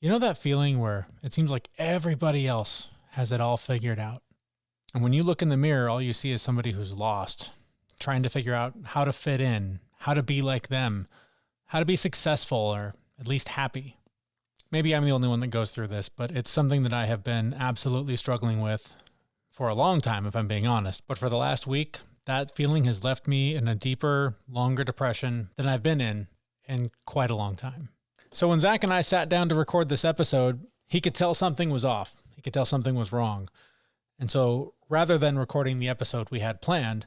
You know that feeling where it seems like everybody else has it all figured out? And when you look in the mirror, all you see is somebody who's lost, trying to figure out how to fit in, how to be like them, how to be successful or at least happy. Maybe I'm the only one that goes through this, but it's something that I have been absolutely struggling with for a long time, if I'm being honest. But for the last week, that feeling has left me in a deeper, longer depression than I've been in quite a long time. So when Zach and I sat down to record this episode, he could tell something was off. He could tell something was wrong. And so rather than recording the episode we had planned,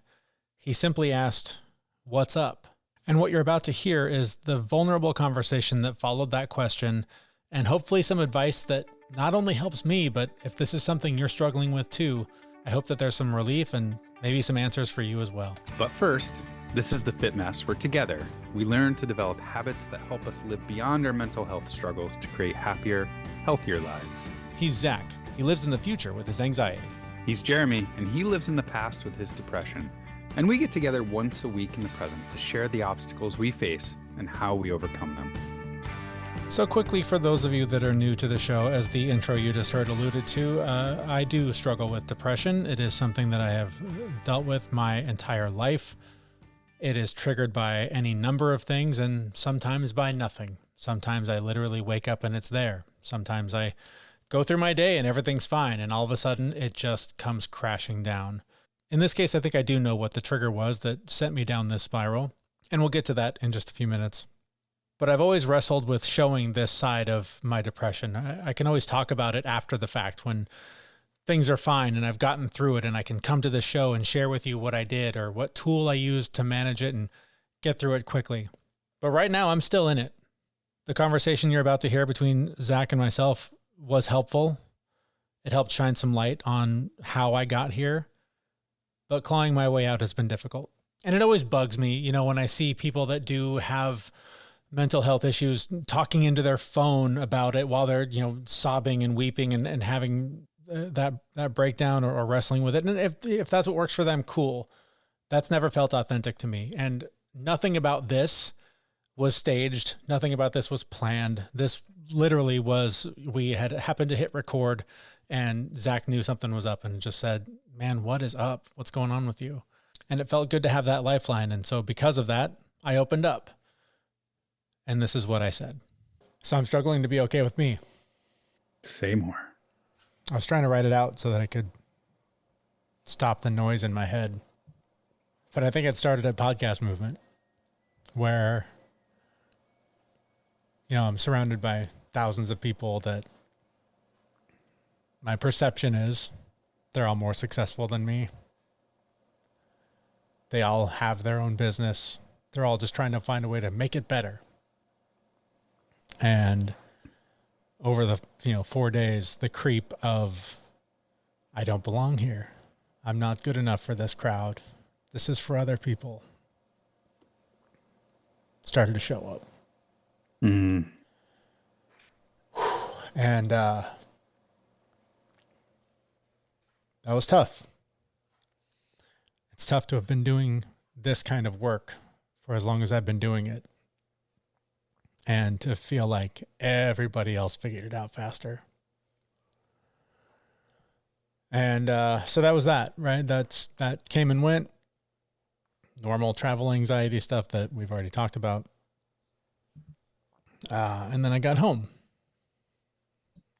he simply asked, "What's up?" And what you're about to hear is the vulnerable conversation that followed that question, and hopefully some advice that not only helps me, but if this is something you're struggling with too, I hope that there's some relief and maybe some answers for you as well. But first, this is the Fit Mess, where together we learn to develop habits that help us live beyond our mental health struggles to create happier, healthier lives. He's Zach. He lives in the future with his anxiety. He's Jeremy, and he lives in the past with his depression. And we get together once a week in the present to share the obstacles we face and how we overcome them. So quickly, for those of you that are new to the show, as the intro you just heard alluded to, I do struggle with depression. It is something that I have dealt with my entire life. It is triggered by any number of things and sometimes by nothing. Sometimes I literally wake up and it's there. Sometimes I go through my day and everything's fine, and all of a sudden it just comes crashing down. In this case, I think I do know what the trigger was that sent me down this spiral, and we'll get to that in just a few minutes. But I've always wrestled with showing this side of my depression. I can always talk about it after the fact when things are fine and I've gotten through it, and I can come to the show and share with you what I did or what tool I used to manage it and get through it quickly. But right now I'm still in it. The conversation you're about to hear between Zach and myself was helpful. It helped shine some light on how I got here, but clawing my way out has been difficult. And it always bugs me, when I see people that do have mental health issues talking into their phone about it while they're, sobbing and weeping and having that breakdown or wrestling with it. And if that's what works for them, cool. That's never felt authentic to me. And nothing about this was staged. Nothing about this was planned. This literally was, we had happened to hit record and Zach knew something was up and just said, "Man, what is up? What's going on with you?" And it felt good to have that lifeline. And so because of that, I opened up. And this is what I said. So I'm struggling to be okay with me. Say more. I was trying to write it out so that I could stop the noise in my head. But I think it started a podcast movement where, I'm surrounded by thousands of people that my perception is they're all more successful than me. They all have their own business. They're all just trying to find a way to make it better. And over the 4 days, the creep of, I don't belong here. I'm not good enough for this crowd. This is for other people, started to show up. Mm. And that was tough. It's tough to have been doing this kind of work for as long as I've been doing it, and to feel like everybody else figured it out faster. And so that was that, right? That came and went. Normal travel anxiety stuff that we've already talked about. And then I got home.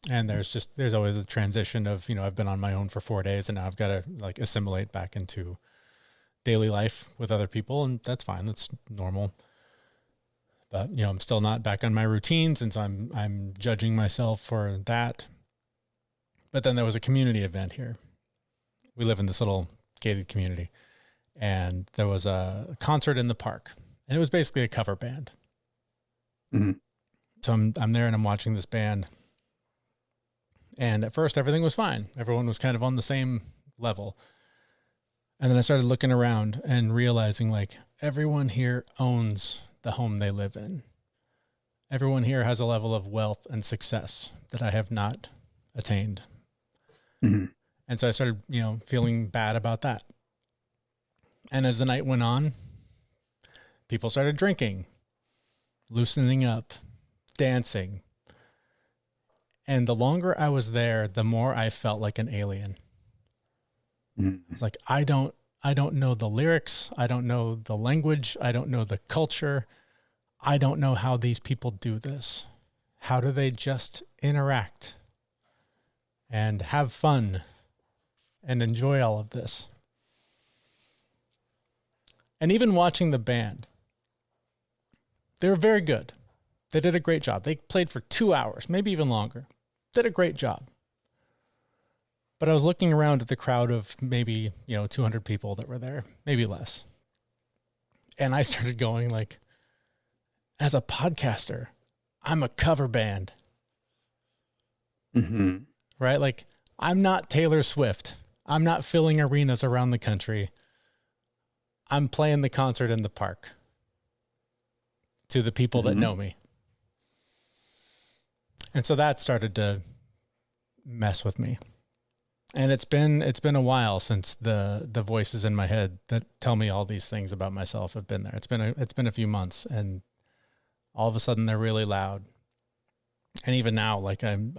And there's always a transition of, I've been on my own for 4 days and now I've got to assimilate back into daily life with other people. And that's fine. That's normal. But, I'm still not back on my routines. And so I'm judging myself for that. But then there was a community event here. We live in this little gated community, and there was a concert in the park, and it was basically a cover band. Mm-hmm. So I'm there and I'm watching this band. And at first everything was fine. Everyone was kind of on the same level. And then I started looking around and realizing everyone here owns the home they live in. Everyone here has a level of wealth and success that I have not attained. Mm-hmm. And so I started, feeling bad about that. And as the night went on, people started drinking, loosening up, dancing. And the longer I was there, the more I felt like an alien. It's like, I don't know the lyrics. I don't know the language. I don't know the culture. I don't know how these people do this. How do they just interact and have fun and enjoy all of this? And even watching the band, they were very good. They did a great job. They played for 2 hours, maybe even longer. Did a great job. But I was looking around at the crowd of maybe, 200 people that were there, maybe less. And I started going like, as a podcaster, I'm a cover band. Mm-hmm. Right? Like, I'm not Taylor Swift. I'm not filling arenas around the country. I'm playing the concert in the park to the people that know me. And so that started to mess with me. And it's been a while since the voices in my head that tell me all these things about myself have been there. It's been a few months, and all of a sudden they're really loud. And even now, like I'm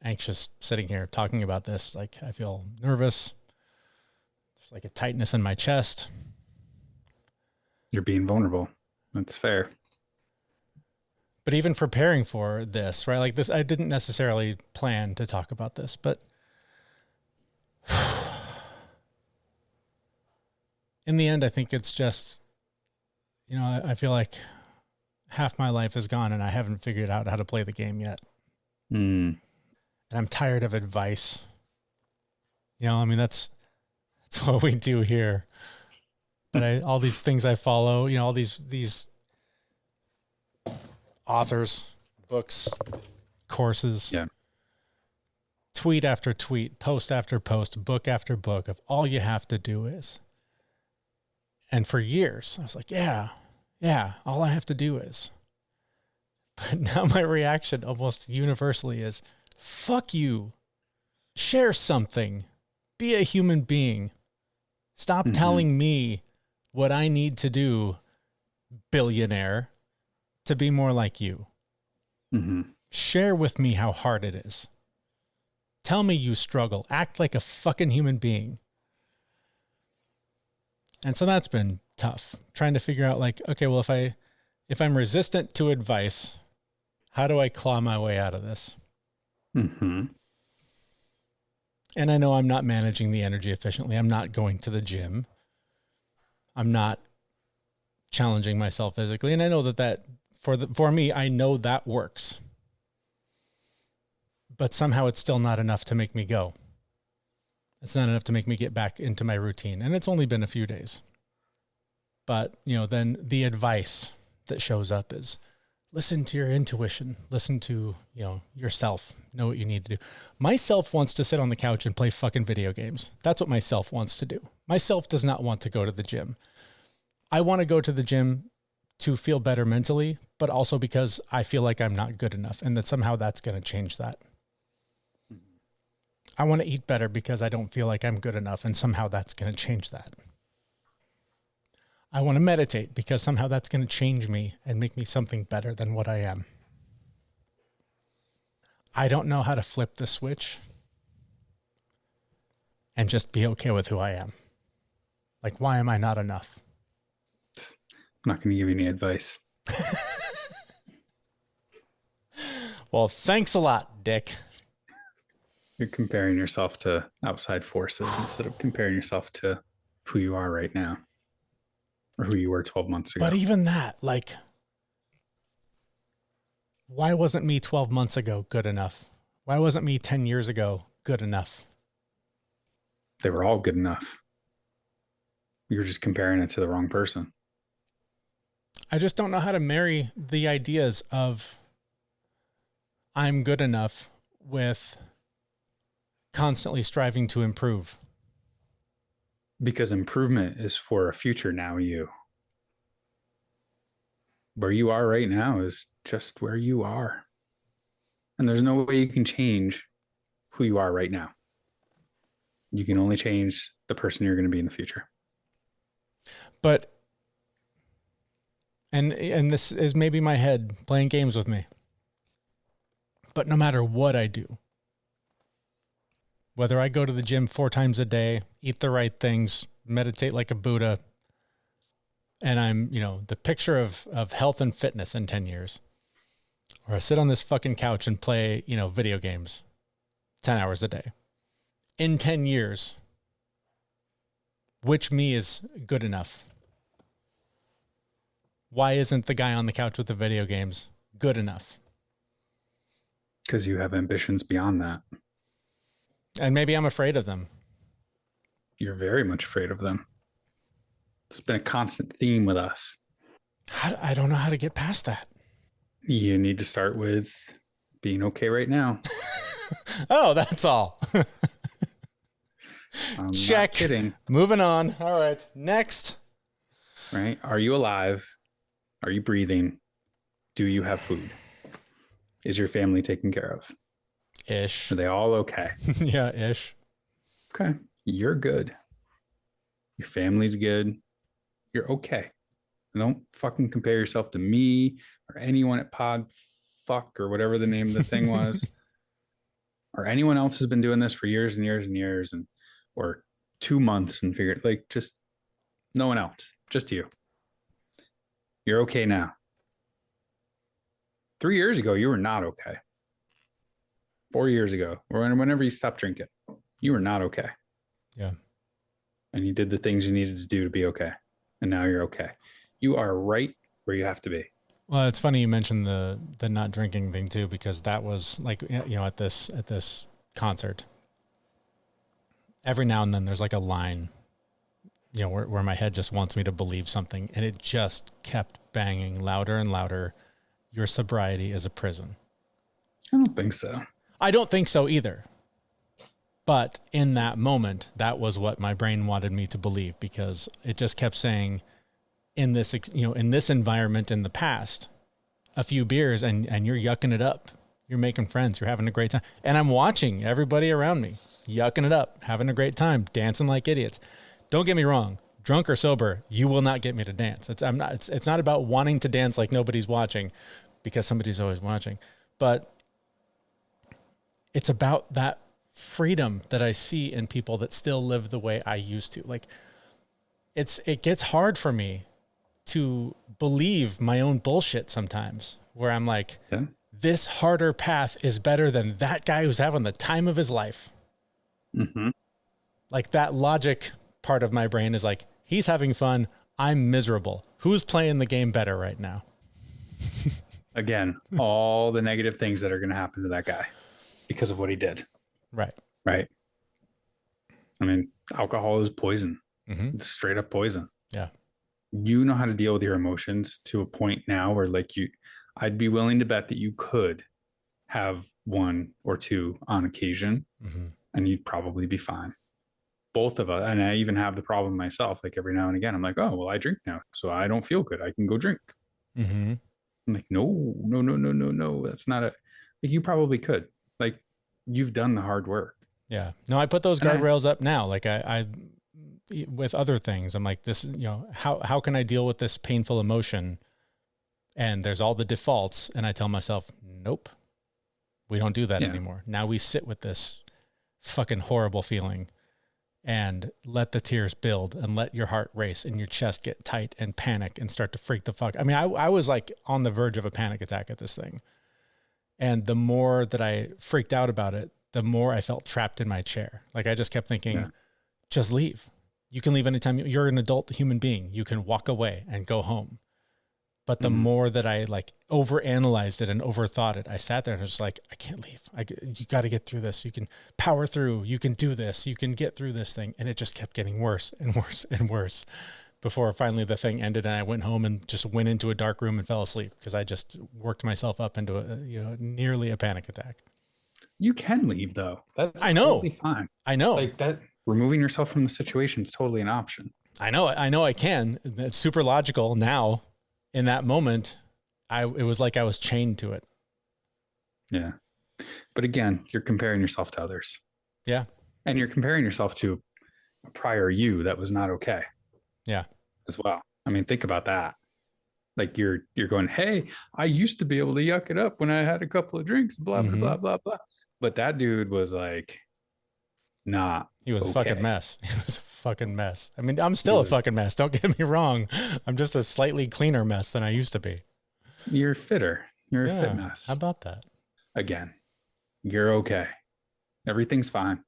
anxious sitting here talking about this. Like I feel nervous. There's like a tightness in my chest. You're being vulnerable. That's fair. But even preparing for this, right? Like this, I didn't necessarily plan to talk about this, but in the end, I think it's just, I feel like half my life is gone and I haven't figured out how to play the game yet. And I'm tired of advice. That's what we do here. But all these things I follow, all these authors, books, courses, tweet after tweet, post after post, book after book of all you have to do is. And for years, I was like, yeah, all I have to do is. But now my reaction almost universally is, fuck you. Share something. Be a human being. Stop telling me what I need to do, billionaire, to be more like you. Share with me how hard it is. Tell me you struggle. Act like a fucking human being. And so that's been tough. Trying to figure out like, okay, well, if I'm resistant to advice, how do I claw my way out of this? And I know I'm not managing the energy efficiently. I'm not going to the gym. I'm not challenging myself physically. And I know that for me, I know that works. But somehow it's still not enough to make me go. It's not enough to make me get back into my routine. And it's only been a few days. But, then the advice that shows up is listen to your intuition. Listen to, yourself. Know what you need to do. Myself wants to sit on the couch and play fucking video games. That's what myself wants to do. Myself does not want to go to the gym. I want to go to the gym to feel better mentally, but also because I feel like I'm not good enough and that somehow that's going to change that. I want to eat better because I don't feel like I'm good enough and somehow that's going to change that. I want to meditate because somehow that's going to change me and make me something better than what I am. I don't know how to flip the switch and just be okay with who I am. Like, why am I not enough? I'm not going to give you any advice. Well, thanks a lot, Dick. You're comparing yourself to outside forces instead of comparing yourself to who you are right now or who you were 12 months ago. But even that, like, why wasn't me 12 months ago good enough? Why wasn't me 10 years ago good enough? They were all good enough. You're just comparing it to the wrong person. I just don't know how to marry the ideas of I'm good enough with constantly striving to improve. Because improvement is for a future now you. Where you are right now is just where you are. And there's no way you can change who you are right now. You can only change the person you're going to be in the future. But, and this is maybe my head playing games with me. But no matter what I do, whether I go to the gym 4 times a day, eat the right things, meditate like a Buddha, and I'm, the picture of health and fitness in 10 years, or I sit on this fucking couch and play, video games 10 hours a day. In 10 years, which me is good enough? Why isn't the guy on the couch with the video games good enough? Because you have ambitions beyond that. And maybe I'm afraid of them. You're very much afraid of them. It's been a constant theme with us. I don't know how to get past that. You need to start with being okay right now. Oh, that's all. I'm Check. not kidding. Moving on. All right. Next. Right? Are you alive? Are you breathing? Do you have food? Is your family taken care of? Ish. Are they all okay? Yeah, ish. Okay. You're good. Your family's good. You're okay. Don't fucking compare yourself to me or anyone at Pod Fuck or whatever the name of the thing was. Or anyone else who's been doing this for years and years and years or 2 months and figured just no one else. Just you. You're okay now. 3 years ago, you were not okay. 4 years ago, or whenever you stopped drinking, you were not okay. Yeah. And you did the things you needed to do to be okay. And now you're okay. You are right where you have to be. Well, it's funny you mentioned the not drinking thing too, because that was at this concert. Every now and then there's like a line, where my head just wants me to believe something, and it just kept banging louder and louder. Your sobriety is a prison. I don't think so. I don't think so either. But in that moment, that was what my brain wanted me to believe, because it just kept saying, in this environment in the past, a few beers and you're yucking it up. You're making friends. You're having a great time. And I'm watching everybody around me yucking it up, having a great time, dancing like idiots. Don't get me wrong. Drunk or sober, you will not get me to dance. It's not about wanting to dance like nobody's watching, because somebody's always watching. But it's about that freedom that I see in people that still live the way I used to. Like, it gets hard for me to believe my own bullshit sometimes, where I'm like, This harder path is better than that guy who's having the time of his life. Mm-hmm. Like, that logic part of my brain is like, he's having fun. I'm miserable. Who's playing the game better right now? Again, all the negative things that are going to happen to that guy because of what he did. Right. Right. I mean, alcohol is poison. Mm-hmm. It's straight up poison. Yeah. You know how to deal with your emotions to a point now where I'd be willing to bet that you could have 1 or 2 on occasion, mm-hmm. and you'd probably be fine. Both of us. And I even have the problem myself. Like, every now and again, I'm like, oh, well, I drink now, so I don't feel good. I can go drink. Mm-hmm. I'm like, no. That's not you probably could. Like, you've done the hard work. Yeah. No, I put those guardrails up now. Like, I with other things, I'm like, this, how can I deal with this painful emotion? And there's all the defaults. And I tell myself, nope, we don't do that anymore. Now we sit with this fucking horrible feeling and let the tears build and let your heart race and your chest get tight and panic and start to freak the fuck. I mean, I was like on the verge of a panic attack at this thing. And the more that I freaked out about it, the more I felt trapped in my chair. Like, I just kept thinking, just leave. You can leave anytime. You're an adult human being. You can walk away and go home. But the more that I overanalyzed it and overthought it, I sat there and I was like, I can't leave. You got to get through this. You can power through. You can do this. You can get through this thing. And it just kept getting worse and worse and worse before finally the thing ended. And I went home and just went into a dark room and fell asleep because I just worked myself up into nearly a panic attack. You can leave, though. That's totally fine. I know. Like, that, removing yourself from the situation is totally an option. I know I can. It's super logical now. In that moment, it was like I was chained to it. Yeah. But again, you're comparing yourself to others. Yeah. And you're comparing yourself to a prior you that was not okay. Yeah. As well. I mean, think about that. Like you're going, hey, I used to be able to yuck it up when I had a couple of drinks, blah, blah, blah, blah, blah. But that dude was like, not He was a fucking okay. mess. He was a fucking mess. I mean, I'm He still a was, fucking mess. Don't get me wrong. I'm just a slightly cleaner mess than I used to be. you're fitter. You're a fit Yeah. How mess. about that? Again, you're okay. Everything's fine.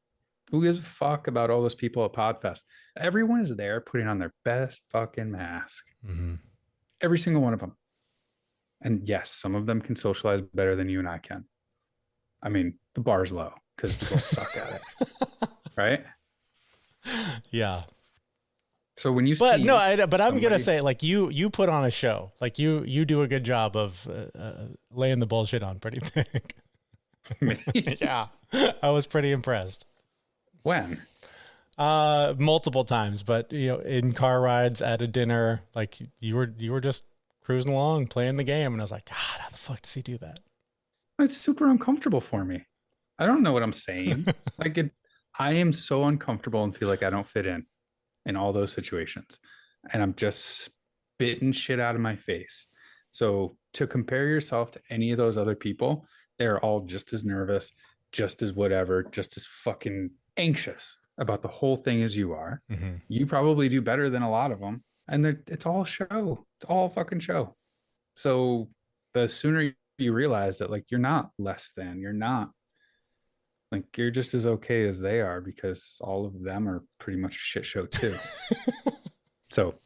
Who gives a fuck about all those people at Podfest? Everyone is there putting on their best fucking mask. Every single one of them. And yes, some of them can socialize better than you and I can. I mean, the bar's low because we both suck at it. Right? Yeah. So when you But see, no, but I'm somebody, gonna say, like, you put on a show. Like you do a good job of laying the bullshit on pretty big. me, Yeah, I was pretty impressed. when? Multiple times, but in car rides, at a dinner, like you were just cruising along, playing the game, and I was like, God, how the fuck does he do that? It's super uncomfortable for me. I don't know what I'm saying. Like I am so uncomfortable and feel like I don't fit in all those situations. And I'm just spitting shit out of my face. So to compare yourself to any of those other people, they're all just as nervous, just as whatever, just as fucking anxious about the whole thing as you are. You probably do better than a lot of them. And it's all show. It's all fucking show. So the sooner you realize that, like, you're not less than, you're not, like, you're just as okay as they are, because all of them are pretty much a shit show too. So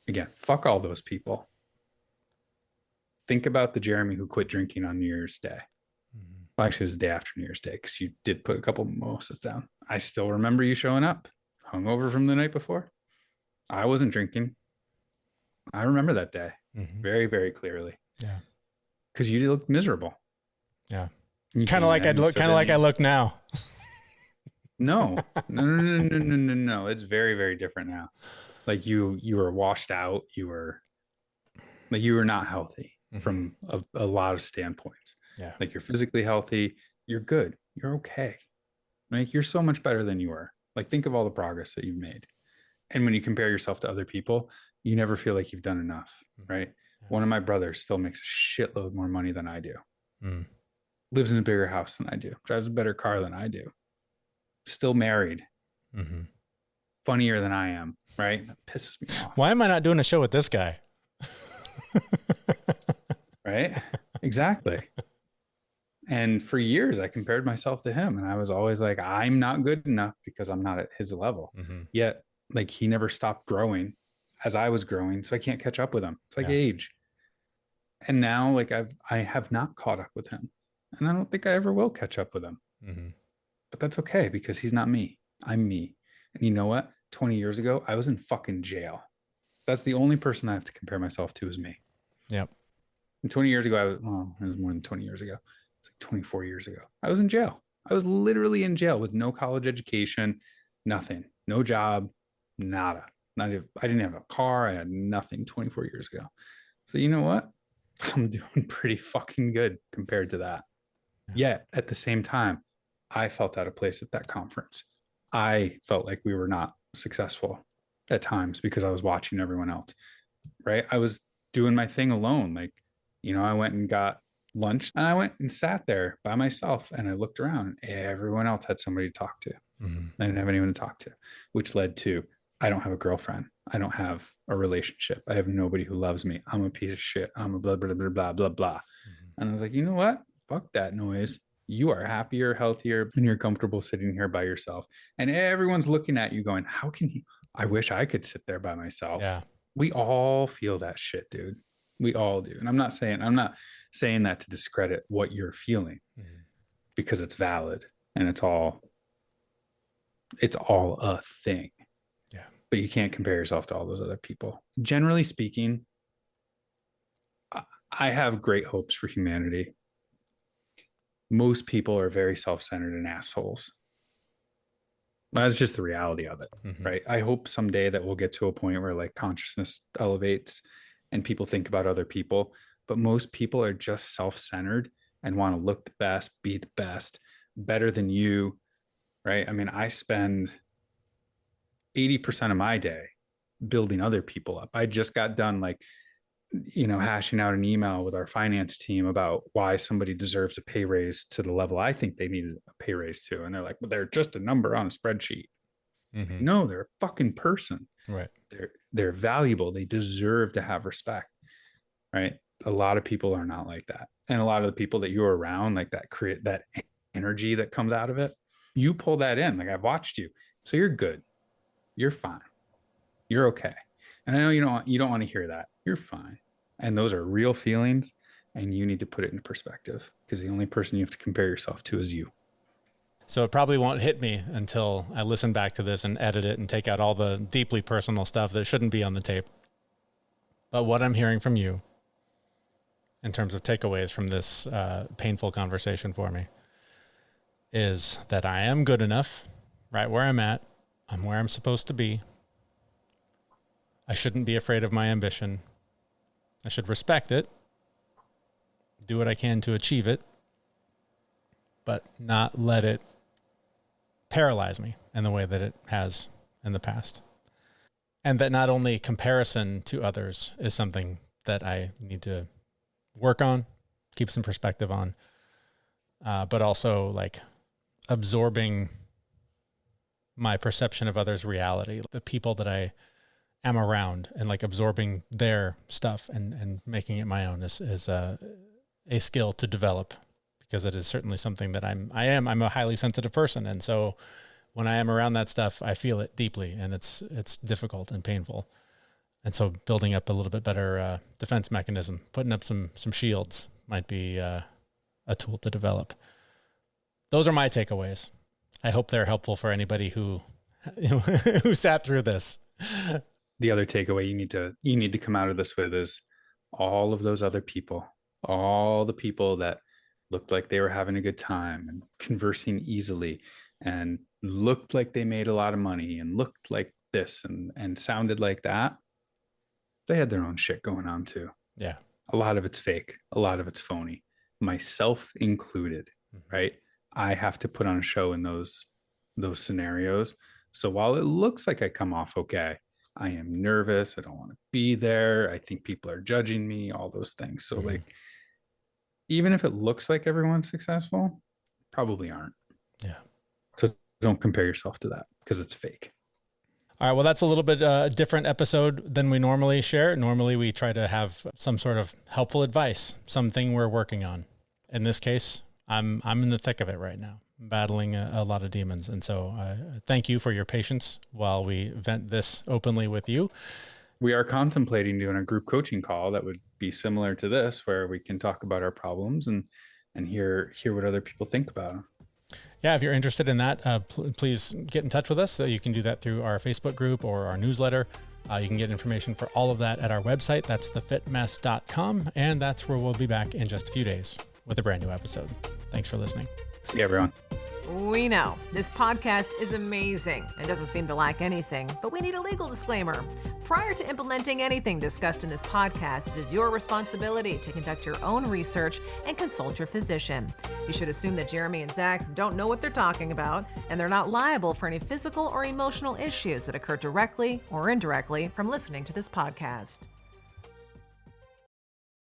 again, fuck all those people. Think about the Jeremy who quit drinking on New Year's Day. Well, actually, it was the day after New Year's Day, because you did put a couple mimosas down. I still remember you showing up hungover from the night before. I wasn't drinking. I remember that day very, very clearly. Yeah. Because you looked miserable. Yeah. You Kind of like I look now. No. No. It's very, very different now. Like you were washed out. You were not healthy from a lot of standpoints. Yeah. Like you're physically healthy. You're good. You're okay. Like you're so much better than you were. Like think of all the progress that you've made. And when you compare yourself to other people, you never feel like you've done enough, right? Yeah. One of my brothers still makes a shitload more money than I do. Lives in a bigger house than I do. Drives a better car than I do. Still married. Funnier than I am, right? That pisses me off. Why am I not doing a show with this guy? Right? Exactly. And for years, I compared myself to him, and I was always like, I'm not good enough because I'm not at his level. Yet, like, he never stopped growing as I was growing, so I can't catch up with him. It's like age. And now, like, I have not caught up with him, and I don't think I ever will catch up with him. But that's okay, because he's not me. I'm me. And you know what? 20 years ago, I was in fucking jail. That's the only person I have to compare myself to, is me. Yep. And 20 years ago, it was more than 20 years ago. It's like 24 years ago. I was in jail. I was literally in jail with no college education, nothing, no job, nada. I didn't have a car. I had nothing 24 years ago. So you know what? I'm doing pretty fucking good compared to that. Yet at the same time, I felt out of place at that conference. I felt like we were not successful at times because I was watching everyone else, right? I was doing my thing alone. Like, I went and got lunch, and I went and sat there by myself, and I looked around, and everyone else had somebody to talk to. I didn't have anyone to talk to, which led to, I don't have a girlfriend. I don't have a relationship. I have nobody who loves me. I'm a piece of shit. I'm a blah, blah, blah, blah, blah, blah. And I was like, you know what? Fuck that noise. You are happier, healthier, and you're comfortable sitting here by yourself. And everyone's looking at you going, how can he? I wish I could sit there by myself. Yeah. We all feel that shit, dude. We all do. And I'm not saying that to discredit what you're feeling, because it's valid and it's all a thing. Yeah. But you can't compare yourself to all those other people. Generally speaking, I have great hopes for humanity. Most people are very self-centered and assholes. That's just the reality of it, right? I hope someday that we'll get to a point where, like, consciousness elevates and people think about other people. But most people are just self-centered and want to look the best, be the best, better than you, right? I mean, I spend 80% of my day building other people up. I just got done, like, hashing out an email with our finance team about why somebody deserves a pay raise to the level I think they need a pay raise to. And they're like, well, they're just a number on a spreadsheet. Mm-hmm. No, they're a fucking person. Right. They're valuable. They deserve to have respect. Right. A lot of people are not like that. And a lot of the people that you're around, like that, create that energy that comes out of it. You pull that in. Like, I've watched you. So you're good. You're fine. You're okay. And I know you don't want to hear that. You're fine. And those are real feelings, and you need to put it into perspective, because the only person you have to compare yourself to is you. So it probably won't hit me until I listen back to this and edit it and take out all the deeply personal stuff that shouldn't be on the tape. But what I'm hearing from you in terms of takeaways from this painful conversation for me is that I am good enough right where I'm at. I'm where I'm supposed to be. I shouldn't be afraid of my ambition. I should respect it, do what I can to achieve it, but not let it paralyze me in the way that it has in the past. And that not only comparison to others is something that I need to work on, keep some perspective on, but also like absorbing my perception of others' reality, the people that I am around, and like absorbing their stuff and making it my own is a skill to develop, because it is certainly something that I'm a highly sensitive person. And so when I am around that stuff, I feel it deeply, and it's difficult and painful. And so building up a little bit better defense mechanism, putting up some shields might be a tool to develop. Those are my takeaways. I hope they're helpful for anybody who who sat through this. The other takeaway you need to come out of this with is all of those other people, all the people that looked like they were having a good time and conversing easily and looked like they made a lot of money and looked like this and sounded like that. They had their own shit going on too. Yeah. A lot of it's fake. A lot of it's phony, myself included, right? I have to put on a show in those scenarios. So while it looks like I come off okay, I am nervous. I don't want to be there. I think people are judging me, all those things. So like, even if it looks like everyone's successful, probably aren't. Yeah. So don't compare yourself to that, because it's fake. All right. Well, that's a little bit different episode than we normally share. Normally we try to have some sort of helpful advice, something we're working on. In this case, I'm in the thick of it right now, battling a lot of demons. And so thank you for your patience while we vent this openly with you. We are contemplating doing a group coaching call that would be similar to this, where we can talk about our problems and hear what other people think about them. Yeah, if you're interested in that, please get in touch with us. You can do that through our Facebook group or our newsletter. You can get information for all of that at our website. That's thefitmess.com. And that's where we'll be back in just a few days with a brand new episode. Thanks for listening. See you, everyone. We know this podcast is amazing and doesn't seem to lack anything, but we need a legal disclaimer. Prior to implementing anything discussed in this podcast, it is your responsibility to conduct your own research and consult your physician. You should assume that Jeremy and Zach don't know what they're talking about, and they're not liable for any physical or emotional issues that occur directly or indirectly from listening to this podcast.